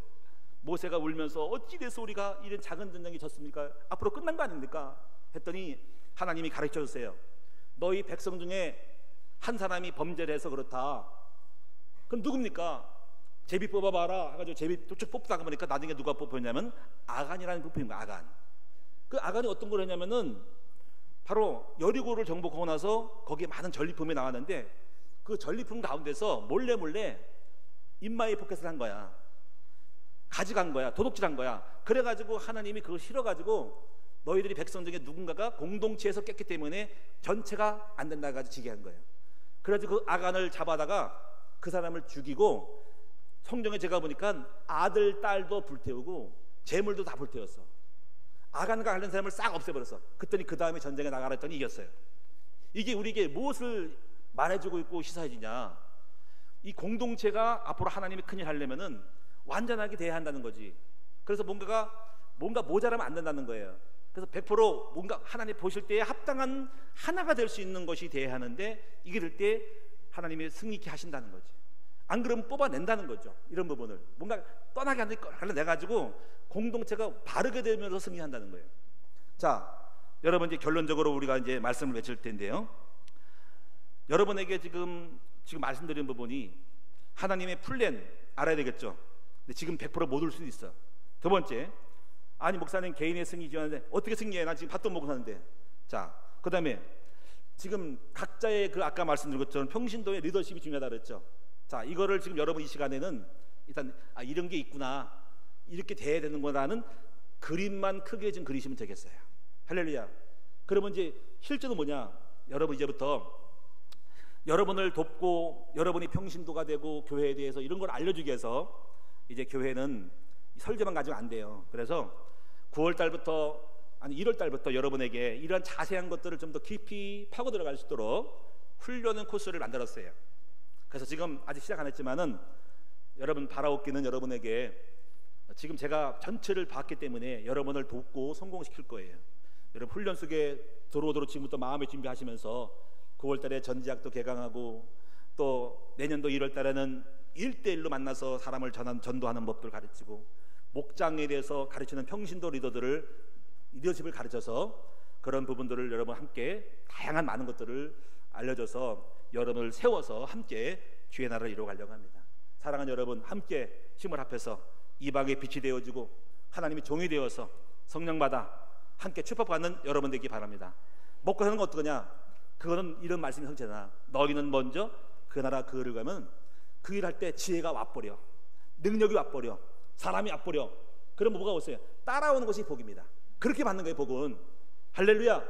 모세가 울면서 어찌 돼서 우리가 이런 작은 전쟁이 졌습니까? 앞으로 끝난 거 아닙니까? 했더니 하나님이 가르쳐 주세요. 너희 백성 중에 한 사람이 범죄를 해서 그렇다. 그럼 누굽니까? 제비 뽑아봐라 해가지고 제비 쭉 뽑다가 보니까 나중에 누가 뽑혔냐면 아간이라는 뽑힌 거야. 아간. 그 아간이 어떤 걸 했냐면은 바로 여리고를 정복하고 나서 거기에 많은 전리품이 나왔는데 그 전리품 가운데서 몰래 인마이 포켓을 한 거야. 가져간 거야. 도둑질한 거야. 그래가지고 하나님이 그걸 싫어가지고 너희들이 백성 중에 누군가가 공동체에서 깼기 때문에 전체가 안 된다 해가지고 지게 한 거예요. 그래가지고 그 아간을 잡아다가 그 사람을 죽이고, 성경에 제가 보니까 아들, 딸도 불태우고 재물도 다 불태웠어. 아간과 관련 사람을 싹 없애버렸어. 그랬더니 그 다음에 전쟁에 나가라 했더니 이겼어요. 이게 우리에게 무엇을 말해주고 있고 시사해주냐, 이 공동체가 앞으로 하나님이 큰일 하려면은 완전하게 돼야 한다는 거지. 그래서 뭔가 모자라면 안 된다는 거예요. 그래서 100% 뭔가 하나님 보실 때에 합당한 하나가 될 수 있는 것이 돼야 하는데, 이게 될 때 하나님이 승리케 하신다는 거지. 안 그러면 뽑아낸다는 거죠. 이런 부분을 뭔가 떠나게 내가지고 공동체가 바르게 되면서 승리한다는 거예요. 자, 여러분 이제 결론적으로 우리가 이제 말씀을 맺을 텐데요. 여러분에게 지금 말씀드린 부분이 하나님의 플랜 알아야 되겠죠. 근데 지금 100% 못 올 수도 있어. 두 번째, 아니 목사님 개인의 승리지만 어떻게 승리해? 나 지금 밥도 먹고 사는데. 자, 그 다음에 지금 각자의 그 아까 말씀드린 것처럼 평신도의 리더십이 중요하다 그랬죠. 자, 이거를 지금 여러분 이 시간에는 일단 이런 게 있구나, 이렇게 돼야 되는 거라는 그림만 크게 좀 그리시면 되겠어요. 할렐루야. 그러면 이제 실제로 뭐냐, 여러분 이제부터 여러분을 돕고 여러분이 평신도가 되고 교회에 대해서 이런 걸 알려주기 위해서 이제 교회는 설교만 가지고 안 돼요. 그래서 9월달부터 아니 1월달부터 여러분에게 이런 자세한 것들을 좀 더 깊이 파고 들어갈 수 있도록 훈련하는 코스를 만들었어요. 그래서 지금 아직 시작 안 했지만은 여러분 바라옵기는 여러분에게 지금 제가 전체를 봤기 때문에 여러분을 돕고 성공시킬 거예요. 여러분 훈련 속에 들어오도록 지금부터 마음의 준비하시면서 9월달에 전지학도 개강하고 또 내년도 1월달에는 1대1로 만나서 사람을 전도하는 법들을 가르치고, 목장에 대해서 가르치는 평신도 리더십을 가르쳐서 그런 부분들을 여러분 함께 다양한 많은 것들을 알려줘서 여러분을 세워서 함께 주의 나라를 이루어가려고 합니다. 사랑하는 여러분, 함께 힘을 합해서 이방의 빛이 되어주고 하나님의 종이 되어서 성령받아 함께 축복받는 여러분 되기 바랍니다. 먹고 사는 거 어떠냐? 그거는 이런 말씀이 성취잖아. 너희는 먼저 그 나라 그 을을 가면 그 일 할 때 지혜가 와버려, 능력이 와버려, 사람이 와버려. 그러면 뭐가 오세요? 따라오는 것이 복입니다. 그렇게 받는 거예요, 복은. 할렐루야.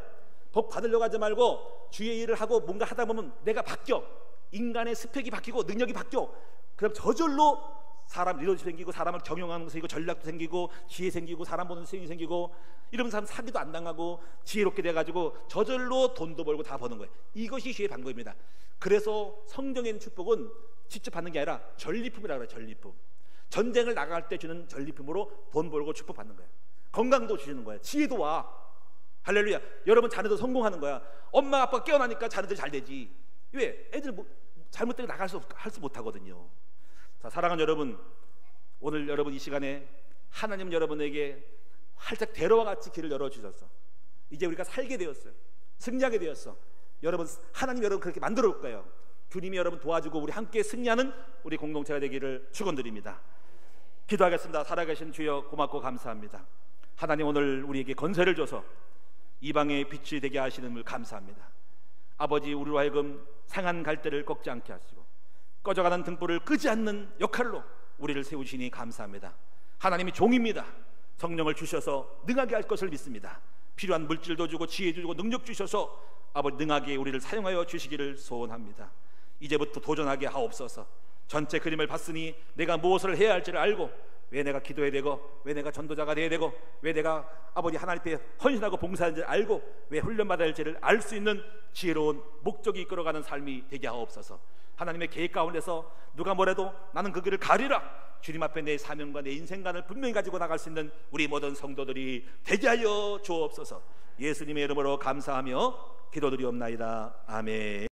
복 받으려고 하지 말고 주의 일을 하고 뭔가 하다 보면 내가 바뀌어, 인간의 스펙이 바뀌고 능력이 바뀌어. 그럼 저절로 사람 리더십 생기고 사람을 경영하는 거 생기고 전략도 생기고 지혜 생기고 사람 보는 수행이 생기고 이러면 사람 사기도 안 당하고 지혜롭게 돼가지고 저절로 돈도 벌고 다 버는 거예요. 이것이 주의 방법입니다. 그래서 성경에 있는 축복은 직접 받는 게 아니라 전리품이라고 해요. 전리품. 전쟁을 나갈 때 주는 전리품으로 돈 벌고 축복 받는 거예요. 건강도 주시는 거예요. 지혜도 와. 할렐루야. 여러분 자녀도 성공하는 거야. 엄마 아빠가 깨어나니까 자녀들이 잘 되지. 왜? 애들 잘못되게 할 수 못하거든요. 자, 사랑하는 여러분, 오늘 여러분 이 시간에 하나님 여러분에게 활짝 대로와 같이 길을 열어주셨어. 이제 우리가 살게 되었어요. 승리하게 되었어. 여러분, 하나님 여러분 그렇게 만들어 올 거예요. 주님이 여러분 도와주고 우리 함께 승리하는 우리 공동체가 되기를 축원드립니다. 기도하겠습니다. 살아계신 주여 고맙고 감사합니다. 하나님 오늘 우리에게 건설을 줘서 이방의 빛이 되게 하시는 걸 감사합니다. 아버지, 우리로 하여금 상한 갈대를 꺾지 않게 하시고 꺼져가는 등불을 끄지 않는 역할로 우리를 세우시니 감사합니다. 하나님이 종입니다. 성령을 주셔서 능하게 할 것을 믿습니다. 필요한 물질도 주고 지혜 주고 능력 주셔서 아버지 능하게 우리를 사용하여 주시기를 소원합니다. 이제부터 도전하게 하옵소서. 전체 그림을 봤으니 내가 무엇을 해야 할지를 알고, 왜 내가 기도해야 되고, 왜 내가 전도자가 돼야 되고, 왜 내가 아버지 하나님 앞에 헌신하고 봉사하는지를 알고, 왜 훈련받아야 할지를 알 수 있는 지혜로운 목적이 이끌어가는 삶이 되게 하옵소서. 하나님의 계획 가운데서 누가 뭐래도 나는 그 길을 가리라. 주님 앞에 내 사명과 내 인생관을 분명히 가지고 나갈 수 있는 우리 모든 성도들이 되게 하여 주옵소서. 예수님의 이름으로 감사하며 기도드리옵나이다. 아멘.